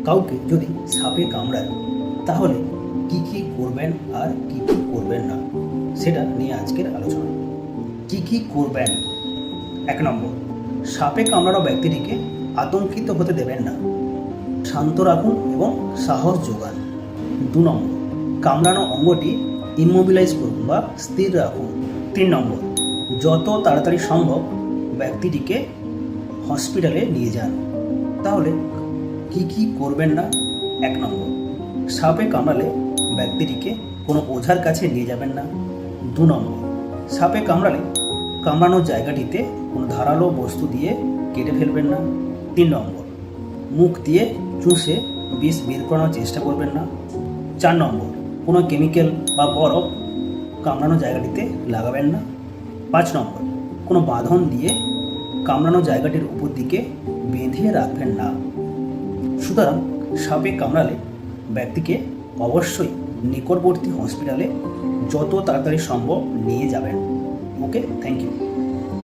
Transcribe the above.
কাউকে যদি সাপে কামড়ায় তাহলে কি কি করবেন আর কি কি করবেন না সেটা নিয়ে আজকের আলোচনা। কি কি করবেন? 1 নম্বর, সাপে কামড়ানো ব্যক্তিটিকে আতঙ্কিত হতে দেবেন না, শান্ত রাখুন এবং সাহস যোগান। 2 নম্বর, কামড়ানো অঙ্গটি ইমোবিলাইজ করুন বা স্থির রাখুন। 3 নম্বর, যত তাড়াতাড়ি সম্ভব ব্যক্তিটিকে হসপিটালে নিয়ে যান। তাহলে কি কি করবেন না? 1 নম্বর, সাপে কামড়ালে ব্যক্তিটিকে কোনো ওঝার কাছে নিয়ে যাবেন না। 2 নম্বর, সাপে কামড়ালে কামড়ানোর জায়গাটিতে কোনো ধারালো বস্তু দিয়ে কেটে ফেলবেন না। 3 নম্বর, মুখ দিয়ে চুষে বিষ বের করানোর চেষ্টা করবেন না। 4 নম্বর, কোনো কেমিক্যাল বা বরফ কামড়ানো জায়গাটিতে লাগাবেন না। 5 নম্বর, কোনো বাঁধন দিয়ে কামড়ানো জায়গাটির উপর দিকে বেঁধে রাখবেন না। সুতরাং সাপে কামড়ালে ব্যক্তিকে অবশ্যই নিকটবর্তী হসপিটালে যত তাড়াতাড়ি সম্ভব নিয়ে যাবেন। ওকে, থ্যাংক ইউ।